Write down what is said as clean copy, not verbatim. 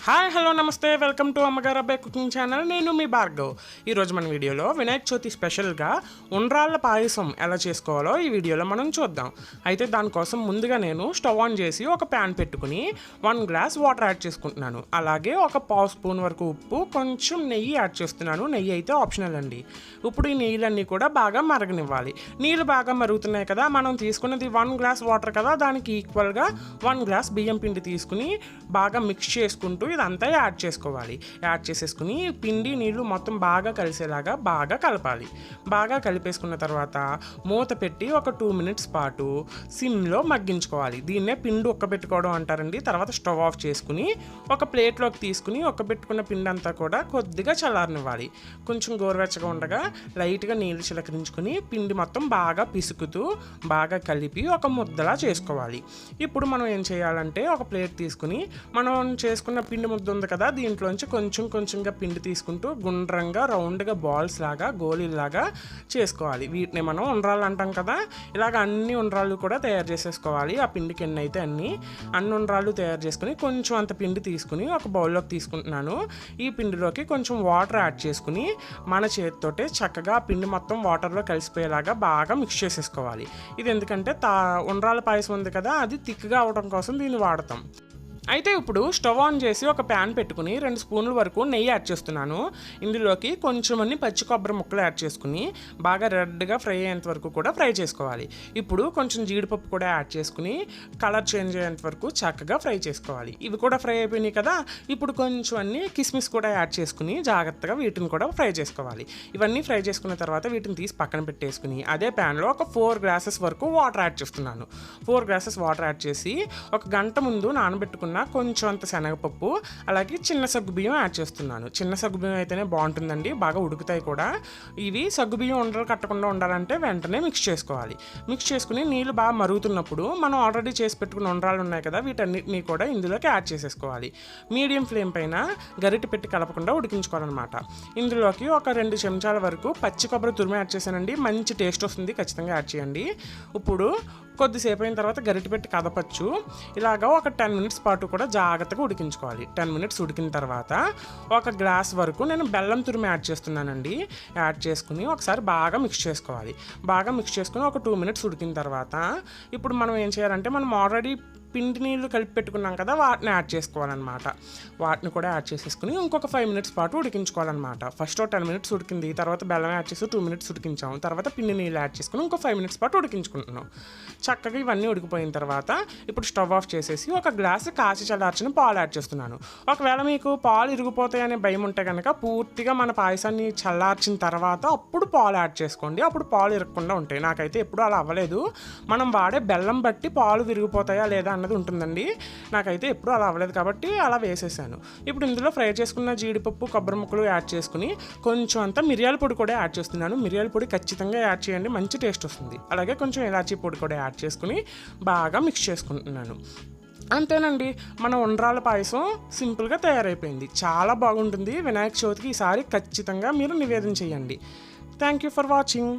Hi hello నమస్తే welcome to అమ్మగారి అబ్బాయి కుకింగ్ ఛానల్. నేను మీ భార్గవ్. ఈరోజు మన వీడియోలో వినాయక చవితి స్పెషల్గా ఉండ్రాళ్ళ పాయసం ఎలా చేసుకోవాలో ఈ వీడియోలో మనం చూద్దాం. అయితే దానికోసం ముందుగా నేను స్టవ్ ఆన్ చేసి ఒక ప్యాన్ పెట్టుకుని 1 గ్లాస్ వాటర్ యాడ్ చేసుకుంటున్నాను. అలాగే ఒక పావు స్పూన్ వరకు ఉప్పు, కొంచెం నెయ్యి యాడ్ చేస్తున్నాను. నెయ్యి అయితే ఆప్షనల్ అండి. ఇప్పుడు ఈ నీళ్ళన్నీ కూడా బాగా మరగనివ్వాలి. నీళ్ళు బాగా మరుగుతున్నాయి కదా, మనం తీసుకున్నది 1 గ్లాస్ వాటర్ కదా, దానికి ఈక్వల్గా 1 గ్లాస్ బియ్యం పిండి తీసుకుని బాగా మిక్స్ చేసుకుంటూ ఇదంతా యాడ్ చేసుకోవాలి. యాడ్ చేసేసుకుని పిండి నీళ్ళు మొత్తం బాగా కలిసేలాగా బాగా కలపాలి. బాగా కలిపేసుకున్న తర్వాత మూత పెట్టి ఒక 2 మినిట్స్ పాటు సిమ్లో మగ్గించుకోవాలి. దీన్నే పిండి ఉక్కబెట్టుకోవడం అంటారండి. తర్వాత స్టవ్ ఆఫ్ చేసుకుని ఒక ప్లేట్లోకి తీసుకుని ఉక్కబెట్టుకున్న పిండి అంతా కూడా కొద్దిగా చల్లారనివ్వాలి. కొంచెం గోరువెచ్చగా ఉండగా లైట్గా నీళ్ళు చిలకరించుకుని పిండి మొత్తం బాగా పిసుకుతూ బాగా కలిపి ఒక ముద్దలా చేసుకోవాలి. ఇప్పుడు మనం ఏం చేయాలంటే ఒక ప్లేట్ తీసుకుని మనం చేసుకున్న పిండి ముద్ద ఉంది కదా, దీంట్లోంచి కొంచెంగా పిండి తీసుకుంటూ గుండ్రంగా రౌండ్గా బాల్స్ లాగా గోళీలాగా చేసుకోవాలి. వీటిని మనం ఉండ్రాళ్ళు అంటాం కదా, ఇలాగ అన్ని ఉండ్రాళ్ళు కూడా తయారు చేసేసుకోవాలి. ఆ పిండికి ఎన్ని అయితే అన్ని ఉండ్రాళ్ళు తయారు చేసుకుని కొంచెం అంత పిండి తీసుకుని ఒక బౌల్లోకి తీసుకుంటున్నాను. ఈ పిండిలోకి కొంచెం వాటర్ యాడ్ చేసుకుని మన చేతితోటే చక్కగా ఆ పిండి మొత్తం వాటర్లో కలిసిపోయేలాగా బాగా మిక్స్ చేసేసుకోవాలి. ఇది ఎందుకంటే ఉండ్రాళ్ళ పాయసం ఉంది కదా, అది థిక్గా అవడం కోసం దీన్ని వాడతాం. అయితే ఇప్పుడు స్టవ్ ఆన్ చేసి ఒక ప్యాన్ పెట్టుకుని 2 స్పూన్ల వరకు నెయ్యి యాడ్ చేస్తున్నాను. ఇందులోకి కొంచెం పచ్చి కొబ్బరి ముక్కలు యాడ్ చేసుకుని బాగా రెడ్గా ఫ్రై అయ్యేంత వరకు కూడా ఫ్రై చేసుకోవాలి. ఇప్పుడు కొంచెం జీడిపప్పు కూడా యాడ్ చేసుకుని కలర్ చేంజ్ అయ్యేంత వరకు చక్కగా ఫ్రై చేసుకోవాలి. ఇవి కూడా ఫ్రై అయిపోయినాయి కదా, ఇప్పుడు కొంచెం కిస్మిస్ కూడా యాడ్ చేసుకుని జాగ్రత్తగా వీటిని కూడా ఫ్రై చేసుకోవాలి. ఇవన్నీ ఫ్రై చేసుకున్న తర్వాత వీటిని తీసి పక్కన పెట్టేసుకుని అదే ప్యాన్లో ఒక 4 గ్లాసెస్ వరకు వాటర్ యాడ్ చేస్తున్నాను. 4 గ్లాసెస్ వాటర్ యాడ్ చేసి ఒక గంట ముందు నానబెట్టుకున్న కొంచెం అంత శనగపప్పు అలాగే చిన్న సగ్గుబియ్యం యాడ్ చేస్తున్నాను. చిన్న సగ్గుబియ్యం అయితేనే బాగుంటుందండి, బాగా ఉడుకుతాయి కూడా. ఇవి సగ్గుబియ్యం ఉండలు కట్టకుండా ఉండాలంటే వెంటనే మిక్స్ చేసుకోవాలి. మిక్స్ చేసుకుని నీళ్ళు బాగా మరుగుతున్నప్పుడు మనం ఆల్రెడీ చేసి పెట్టుకున్న ఉండ్రాళ్ళు ఉన్నాయి కదా, వీటన్నిటినీ కూడా ఇందులోకి యాడ్ చేసేసుకోవాలి. మీడియం ఫ్లేమ్ పైన గరిటె పెట్టి కలపకుండా ఉడికించుకోవాలన్నమాట. ఇందులోకి ఒక 2 చెంచాల వరకు పచ్చి కొబ్బరి తురుము యాడ్ చేశానండి. మంచి టేస్ట్ వస్తుంది, ఖచ్చితంగా యాడ్ చేయండి. ఇప్పుడు కొద్దిసేపు అయిన తర్వాత గరిటె పెట్టి కదపచ్చు. ఇలాగా ఒక 10 మినిట్స్ పాటు కూడా జాగ్రత్తగా ఉడికించుకోవాలి. 10 మినిట్స్ ఉడికిన తర్వాత ఒక గ్లాస్ వరకు నేను బెల్లం తురుము యాడ్ చేస్తున్నానండి. యాడ్ చేసుకుని ఒకసారి బాగా మిక్స్ చేసుకోవాలి. బాగా మిక్స్ చేసుకుని ఒక 2 మినిట్స్ ఉడికిన తర్వాత ఇప్పుడు మనం ఏం చేయాలంటే మనం ఆల్రెడీ పిండి నీళ్ళు కలిపి పెట్టుకున్నాం కదా, వాటిని యాడ్ చేసుకోవాలన్నమాట. వాటిని కూడా యాడ్ చేసేసుకుని ఇంకొక 5 మినిట్స్ పాటు ఉడికించుకోవాలన్నమాట. ఫస్ట్ 10 మినిట్స్ ఉడికింది, తర్వాత బెల్లం యాడ్ చేసి 2 మినిట్స్ ఉడికించాం, తర్వాత పిండి నీళ్ళు యాడ్ చేసుకుని ఇంకో 5 మినిట్స్ పాటు ఉడికించుకుంటున్నాం. చక్కగా ఇవన్నీ ఉడికిపోయిన తర్వాత ఇప్పుడు స్టవ్ ఆఫ్ చేసేసి ఒక గ్లాసు కాచి చల్లార్చిన పాలు యాడ్ చేస్తున్నాను. ఒకవేళ మీకు పాలు ఇరిగిపోతాయనే భయం ఉంటే కనుక పూర్తిగా మన పాయసాన్ని చల్లార్చిన తర్వాత అప్పుడు పాలు యాడ్ చేసుకోండి. అప్పుడు పాలు ఇరగకుండా ఉంటాయి. నాకైతే ఎప్పుడు అలా అవ్వలేదు. మనం వాడే బెల్లం బట్టి పాలు విరిగిపోతాయా లేదా అన్నది ఉంటుందండి. నాకైతే ఎప్పుడు అలా అవ్వలేదు కాబట్టి అలా వేసేసాను. ఇప్పుడు ఇందులో ఫ్రై చేసుకున్న జీడిపప్పు కొబ్బరి ముక్కలు యాడ్ చేసుకుని కొంచెం అంతా మిరియాల పొడి కూడా యాడ్ చేస్తున్నాను. మిరియాల పొడి ఖచ్చితంగా యాడ్ చేయండి, మంచి టేస్ట్ వస్తుంది. అలాగే కొంచెం ఇలాచీ పొడి కూడా యాడ్ చేసుకుని బాగా మిక్స్ చేసుకుంటున్నాను. అంతేనండి, మన ఉండ్రాళ్ళ పాయసం సింపుల్గా తయారైపోయింది. చాలా బాగుంటుంది. వినాయక చవితికి ఈసారి ఖచ్చితంగా మీరు నివేదన చేయండి. Thank you for watching.